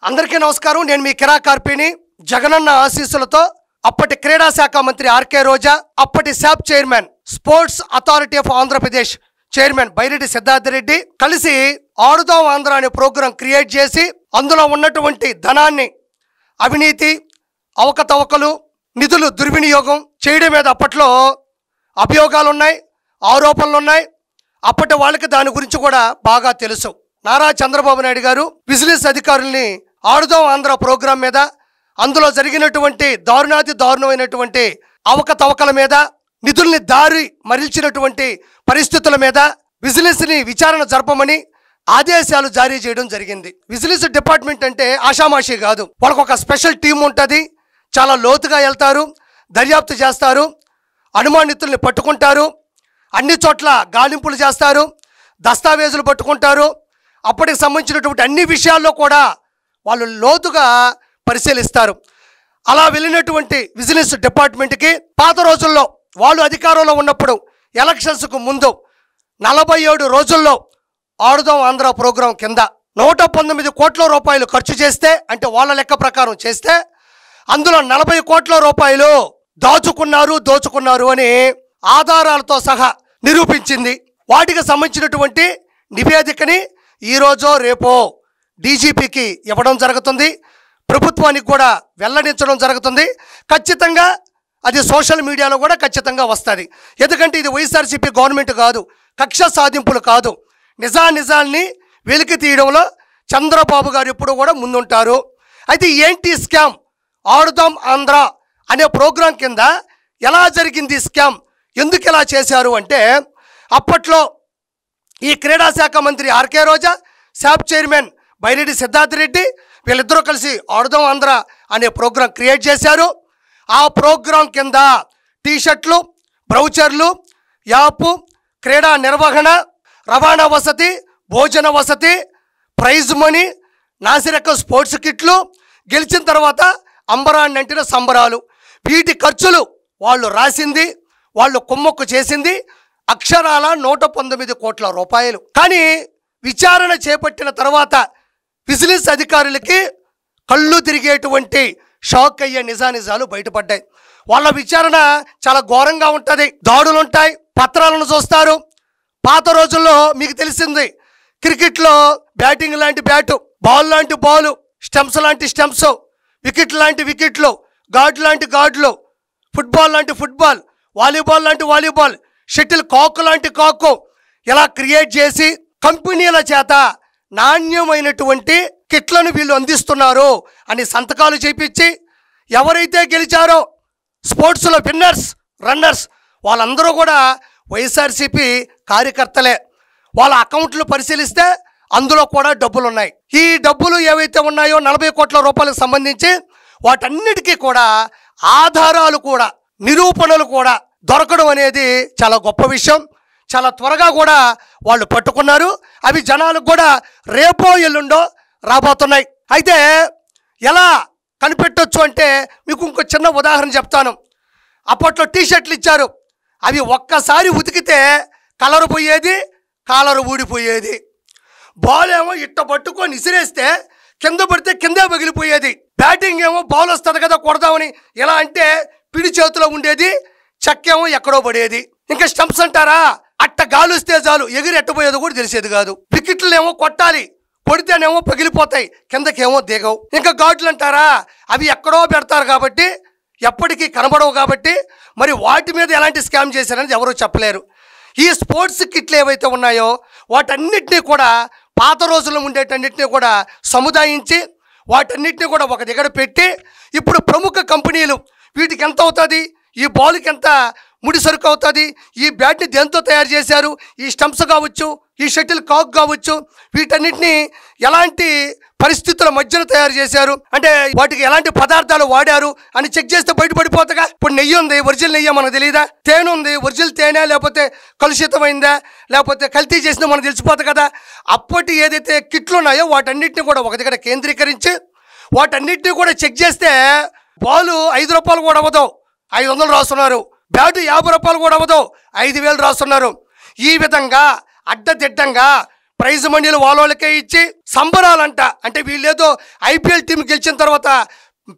అందరికీ నమస్కారం. నేను మీ కిరా కార్పిని. జగనన్న ఆశీస్సులతో అప్పటి క్రీడా శాఖ మంత్రి ఆర్కే రోజా, అప్పటి SAAP chairman, Sports Authority of Andhra Pradesh chairman Byreddy Siddhartha Reddy కలిసి ఆడుదాం ఆంధ్ర అనే ప్రోగ్రాం క్రియేట్ చేసి అందులో ఉన్నటువంటి ధనాన్ని అవినీతి, అవకతవకలు, నిధులు దుర్వినియోగం చేయడం మీద అప్పట్లో అభియోగాలు ఉన్నాయి, ఆరోపణలు ఉన్నాయి. అప్పటి వాళ్ళకి దాని గురించి కూడా బాగా తెలుసు. నారా చంద్రబాబు నాయుడు గారు విజిలెన్స్ అధికారుల్ని ఆడుదాం ఆంధ్ర ప్రోగ్రాం మీద, అందులో జరిగినటువంటి దారుణమైనటువంటి అవకతవకల మీద, నిధుల్ని దారి మరల్చినటువంటి పరిస్థితుల మీద విజిలెన్స్ని విచారణ జరపమని ఆదేశాలు జారీ చేయడం జరిగింది. విజిలెన్స్ డిపార్ట్మెంట్ అంటే ఆషామాషి కాదు. వాళ్ళకు ఒక స్పెషల్ టీం ఉంటుంది. చాలా లోతుగా వెళ్తారు, దర్యాప్తు చేస్తారు, అనుమానితుల్ని పట్టుకుంటారు, అన్ని చోట్ల గాలింపులు చేస్తారు, దస్తావేజులు పట్టుకుంటారు. అప్పటికి సంబంధించినటువంటి అన్ని విషయాల్లో కూడా వాళ్ళు లోతుగా పరిశీలిస్తారు. అలా వెళ్ళినటువంటి విజిలెన్స్ డిపార్ట్మెంట్కి పాత రోజుల్లో వాళ్ళు అధికారంలో ఉన్నప్పుడు ఎలక్షన్స్కు ముందు 47 రోజుల్లో ఆడుదాం ఆంధ్ర ప్రోగ్రాం కింద 119 కోట్ల రూపాయలు ఖర్చు చేస్తే, అంటే వాళ్ళ లెక్క ప్రకారం చేస్తే, అందులో 40 కోట్ల రూపాయలు దోచుకున్నారు అని ఆధారాలతో సహా నిరూపించింది. వాటికి సంబంధించినటువంటి నివేదికని ఈరోజో రేపో డీజీపీకి ఇవ్వడం జరుగుతుంది, ప్రభుత్వానికి కూడా వెల్లడించడం జరుగుతుంది. ఖచ్చితంగా అది సోషల్ మీడియాలో కూడా ఖచ్చితంగా వస్తుంది. ఎందుకంటే ఇది వైఎస్ఆర్సీపీ గవర్నమెంట్ కాదు, కక్ష సాధింపులు కాదు. నిజాల్ని వెలికి తీయడంలో చంద్రబాబు గారు ఎప్పుడు కూడా ముందుంటారు. అయితే ఏంటి స్కామ్? ఆడుదాం ఆంధ్ర అనే ప్రోగ్రాం కింద ఎలా జరిగింది స్కామ్? ఎందుకు ఇలా చేశారు అంటే, అప్పట్లో ఈ క్రీడా శాఖ మంత్రి ఆర్కే రోజా, శాప్ చైర్మన్ బైరెడ్డి సిద్ధార్థ రెడ్డి వీళ్ళిద్దరూ కలిసి ఆడుదాం ఆంధ్ర అనే ప్రోగ్రాం క్రియేట్ చేశారు. ఆ ప్రోగ్రాం కింద టీషర్ట్లు, బ్రౌచర్లు, యాప్, క్రీడా నిర్వహణ, రవాణా వసతి, భోజన వసతి, ప్రైజ్ మనీ, నాసిరకం స్పోర్ట్స్ కిట్లు, గెలిచిన తర్వాత అంబరాన్ని అంటిన సంబరాలు, వీటి ఖర్చులు వాళ్ళు రాసింది, వాళ్ళు కుమ్మక్కు చేసింది అక్షరాల 119 కోట్ల రూపాయలు. కానీ విచారణ చేపట్టిన తర్వాత విజిలెన్స్ అధికారులకి కళ్ళు తిరిగేటువంటి షాక్ అయ్యే నిజాలు బయటపడ్డాయి. వాళ్ళ విచారణ చాలా ఘోరంగా ఉంటుంది. దాడులుంటాయి, పత్రాలను చూస్తారు. పాత రోజుల్లో మీకు తెలిసింది, క్రికెట్లో బ్యాటింగ్ లాంటి బ్యాటు, బాల్ లాంటి బాలు, స్టెంప్స్ లాంటి స్టెంప్స్, వికెట్ లాంటి వికెట్లు, గార్డు లాంటి గార్డులు, ఫుట్బాల్ లాంటి ఫుట్బాల్, వాలీబాల్ లాంటి వాలీబాల్, షటిల్ కాక్ లాంటి కాకు, ఇలా క్రియేట్ చేసి కంపెనీల చేత నాణ్యమైనటువంటి కిట్లను వీళ్ళు అందిస్తున్నారు అని సంతకాలు చేపించి, ఎవరైతే గెలిచారో స్పోర్ట్స్లో విన్నర్స్, రన్నర్స్ వాళ్ళందరూ కూడా వైఎస్ఆర్సీపీ కార్యకర్తలే. వాళ్ళ అకౌంట్లు పరిశీలిస్తే అందులో కూడా డబ్బులు ఉన్నాయి. ఈ డబ్బులు ఏవైతే ఉన్నాయో 40 కోట్ల రూపాయలకు సంబంధించి వాటన్నిటికీ కూడా ఆధారాలు కూడా, నిరూపణలు కూడా దొరకడం అనేది చాలా గొప్ప విషయం. చాలా త్వరగా కూడా వాళ్ళు పట్టుకున్నారు. అవి జనాలకు కూడా రేపో ఎల్లుండో రాబోతున్నాయి. అయితే ఎలా కనిపెట్టొచ్చు అంటే మీకు ఇంకో చిన్న ఉదాహరణ చెప్తాను. అప్పట్లో టీషర్ట్లు ఇచ్చారు, అవి ఒక్కసారి ఉతికితే కలరు పోయేది, కాలరు ఊడిపోయేది. బాల్ ఏమో ఇట్ట పట్టుకొని ఇసిరేస్తే కింద పడితే కిందే పగిలిపోయేది. బ్యాటింగ్ ఏమో బాల్ వస్తుంది కదా కొడదామని ఎలా అంటే పిడి చేతిలో ఉండేది, చెక్కేమో ఎక్కడో పడేది. ఇంకా స్టంప్స్ అంటారా, అట్ట గాలుస్తే చాలు ఎగిరి ఎట్టబోయేది కూడా తెలిసేది కాదు. వికెట్లు ఏమో కొట్టాలి, కొడితేనేమో పగిలిపోతాయి, కిందకేమో దిగవు. ఇంకా గార్డులు అంటారా, అవి ఎక్కడో పెడతారు కాబట్టి ఎప్పటికీ కనబడవు కాబట్టి మరి వాటి మీద ఎలాంటి స్కామ్ చేశారనేది ఎవరూ చెప్పలేరు. ఈ స్పోర్ట్స్ కిట్లు ఏవైతే ఉన్నాయో వాటన్నిటినీ కూడా పాత రోజుల్లో ఉండేటన్నిటినీ కూడా సముదాయించి వాటన్నిటినీ కూడా ఒక దగ్గర పెట్టి, ఇప్పుడు ప్రముఖ కంపెనీలు వీటికి ఎంత అవుతుంది, ఈ బాల్కి ఎంత ముడి సరుకు అవుతుంది, ఈ బ్యాట్ని దేంతో తయారు చేశారు, ఈ స్టంప్స్ కావచ్చు, ఈ షటిల్ కాక్ కావచ్చు, వీటన్నిటిని ఎలాంటి పరిస్థితుల మధ్యన తయారు చేశారు, అంటే వాటికి ఎలాంటి పదార్థాలు వాడారు అని చెక్ చేస్తే బయటపడిపోతాగా. ఇప్పుడు నెయ్యి ఉంది, ఒరిజినల్ నెయ్యి మనకు తెలియదా? తేనె ఉంది, ఒరిజినల్ తేనె లేకపోతే కలుషితమైందా లేకపోతే కల్తీ చేసిందో మనకు తెలిసిపోతుంది కదా. అప్పటి ఏదైతే కిట్లు ఉన్నాయో వాటన్నిటిని కూడా ఒక దగ్గర కేంద్రీకరించి వాటన్నిటిని కూడా చెక్ చేస్తే బాలు 5 రూపాయలు కూడా అవ్వదు, 500 రాస్తున్నారు. బ్యాటు 50 రూపాయలు కూడా అవ్వదు, 5000 రాస్తున్నారు. ఈ విధంగా అడ్డదిడ్డంగా ప్రైజ్ మనీలు వాళ్ళకే ఇచ్చి సంబరాలంట. అంటే వీళ్ళేదో ఐపీఎల్ టీం గెలిచిన తర్వాత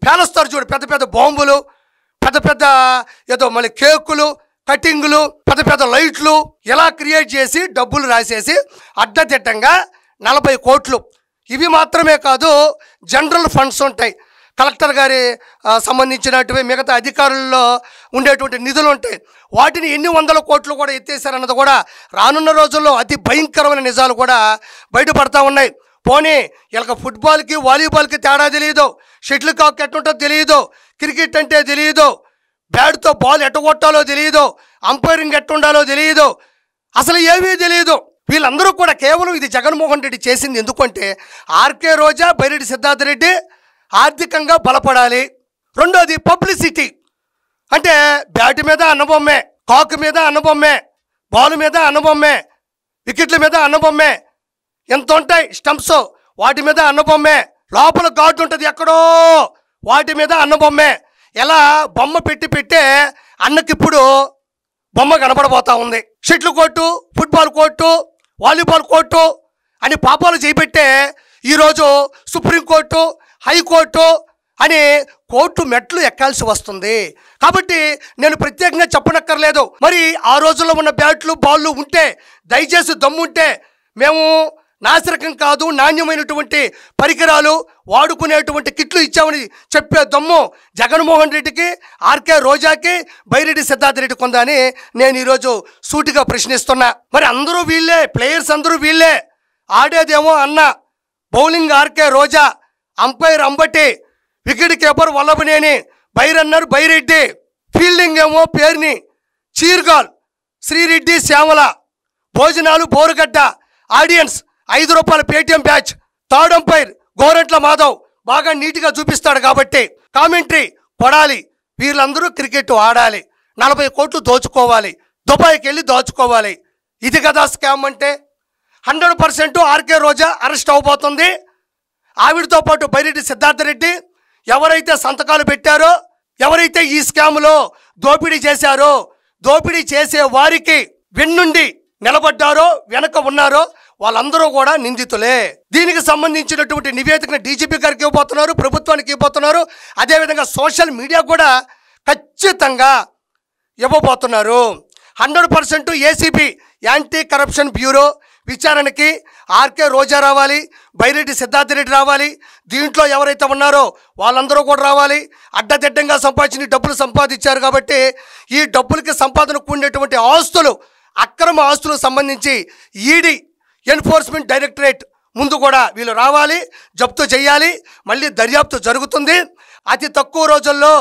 పేలుస్తారు చూడు, పెద్ద పెద్ద బాంబులు, పెద్ద పెద్ద ఏదో మళ్ళీ కేకులు, కటింగులు, పెద్ద పెద్ద లైట్లు ఇలా క్రియేట్ చేసి డబ్బులు రాసేసి అడ్డదిడ్డంగా 40 కోట్లు. ఇవి మాత్రమే కాదు, జనరల్ ఫండ్స్ ఉంటాయి, కలెక్టర్ గారి సంబంధించినటువంటి మిగతా అధికారుల్లో ఉండేటువంటి నిధులు ఉంటాయి. వాటిని ఎన్ని వందల కోట్లు కూడా ఎత్తేసారన్నది కూడా రానున్న రోజుల్లో అతి భయంకరమైన నిజాలు కూడా బయటపడతా ఉన్నాయి. పోనీ వీళ్ళకి ఫుట్బాల్కి వాలీబాల్కి తేడా తెలియదు, షటిల్ కాక్ ఎట్టుంటో తెలియదు, క్రికెట్ అంటే తెలియదు, బ్యాట్తో బాల్ ఎట్టగొట్టాలో తెలియదు, అంపైరింగ్ ఎట్టుండాలో తెలియదు, అసలు ఏమీ తెలియదు. వీళ్ళందరూ కూడా కేవలం ఇది జగన్మోహన్ రెడ్డి చేసింది ఎందుకంటే ఆర్కే రోజా, బైరెడ్డి సిద్ధార్థ రెడ్డి ఆర్థికంగా బలపడాలి. రెండోది పబ్లిసిటీ. అంటే బ్యాట్ మీద అన్నబొమ్మే, కాకు మీద అన్నబొమ్మే, బాల్ మీద అన్నబొమ్మే, వికెట్ల మీద అన్నబొమ్మే, ఎంత ఉంటాయి స్టంప్స్ వాటి మీద అన్నబొమ్మే, లోపల గార్డు ఉంటుంది ఎక్కడో వాటి మీద అన్నబొమ్మే. ఎలా బొమ్మ పెట్టే అన్నకిప్పుడు బొమ్మ కనపడబోతా ఉంది. Shuttle court, football court, volleyball court అని పాపాలు చేపెట్టే ఈరోజు సుప్రీంకోర్టు, హైకోర్టు అని కోర్టు మెట్లు ఎక్కాల్సి వస్తుంది. కాబట్టి నేను ప్రత్యేకంగా చెప్పనక్కర్లేదు. మరి ఆ రోజుల్లో ఉన్న బ్యాట్లు, బాళ్ళు ఉంటే దయచేసి దమ్ముంటే మేము నాసిరకం కాదు, నాణ్యమైనటువంటి పరికరాలు వాడుకునేటువంటి కిట్లు ఇచ్చామని చెప్పే దమ్ము జగన్మోహన్ రెడ్డికి, ఆర్కే రోజాకి, బైరెడ్డి సిద్ధార్థ రెడ్డికి ఉందా అని నేను ఈరోజు సూటిగా ప్రశ్నిస్తున్నా. మరి అందరూ వీళ్ళే, ప్లేయర్స్ అందరూ వీళ్ళే, ఆడేదేమో అన్న, bowling RK Roja, umpire Ambati, wicket keeper Vallabhaneni, by runner Byreddy, fielding ఏమో పేర్ని, చీర్గాల్ శ్రీరెడ్డి శ్యామల, భోజనాలు Borugadda, audience ₹5 Paytm batch, third umpire Gorantla Madhav బాగా నీట్గా చూపిస్తాడు కాబట్టి కామెంటరీ పడాలి. వీళ్ళందరూ క్రికెట్ ఆడాలి, 40 కోట్లు దోచుకోవాలి, దుబాయ్కి వెళ్ళి దోచుకోవాలి. ఇది కదా స్కామ్ అంటే. 100% ఆర్కే రోజా అరెస్ట్ అవబోతుంది. ఆవిడతో పాటు బైరెడ్డి సిద్ధార్థ రెడ్డి ఎవరైతే సంతకాలు పెట్టారో, ఎవరైతే ఈ స్కామ్లో దోపిడీ చేశారో, దోపిడీ చేసే వారికి వెన్నుండి నిలబడ్డారో, వెనక ఉన్నారో వాళ్ళందరూ కూడా నిందితులే. దీనికి సంబంధించినటువంటి నివేదికను డీజీపీ గారికి ఇవ్వబోతున్నారు, ప్రభుత్వానికి ఇవ్వబోతున్నారు, అదేవిధంగా సోషల్ మీడియా కూడా ఖచ్చితంగా ఇవ్వబోతున్నారు. 100% ఏసీబీ యాంటీ కరప్షన్ బ్యూరో విచారణకి ఆర్కే రోజా రావాలి, బైరెడ్డి సిద్ధార్థ రెడ్డి రావాలి, దీంట్లో ఎవరైతే ఉన్నారో వాళ్ళందరూ కూడా రావాలి. అడ్డదిడ్డంగా సంపాదించిన డబ్బులు సంపాదించారు కాబట్టి ఈ డబ్బులకి సంపాదన కూడినటువంటి ఆస్తులు, అక్రమ ఆస్తులకు సంబంధించి ఈడీ, ఎన్ఫోర్స్మెంట్ డైరెక్టరేట్ ముందు కూడా వీళ్ళు రావాలి, జప్తు చేయాలి. మళ్ళీ దర్యాప్తు జరుగుతుంది. అతి తక్కువ రోజుల్లో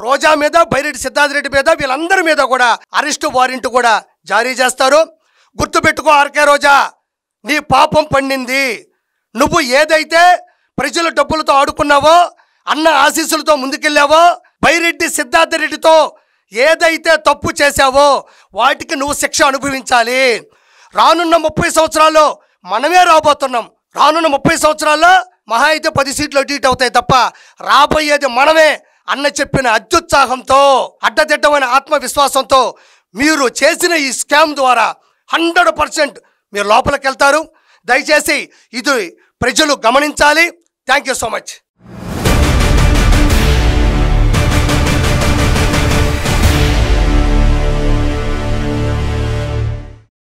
రోజా మీద, బైరెడ్డి సిద్ధార్థ రెడ్డి మీద, వీళ్ళందరి మీద కూడా అరెస్టు వారెంట్ కూడా జారీ చేస్తారు. గుర్తుపెట్టుకో ఆర్కే రోజా, నీ పాపం పండింది. నువ్వు ఏదైతే ప్రజల డబ్బులతో ఆడుకున్నావో, అన్న ఆశీస్సులతో ముందుకెళ్ళావో, బైరెడ్డి సిద్ధార్థ రెడ్డితో ఏదైతే తప్పు చేశావో వాటికి నువ్వు శిక్ష అనుభవించాలి. రానున్న 30 సంవత్సరాల్లో మనమే రాబోతున్నాం. రానున్న 30 సంవత్సరాల్లో మహా అయితే 10 సీట్లు అటు ఇటు అవుతాయి తప్ప రాబోయేది మనమే అన్న చెప్పిన అత్యుత్సాహంతో, అడ్డదిడ్డమైన ఆత్మవిశ్వాసంతో మీరు చేసిన ఈ స్కామ్ ద్వారా 100% మీరు లోపలికి వెళ్తారు. దయచేసి ఇది ప్రజలు గమనించాలి. Thank you so much.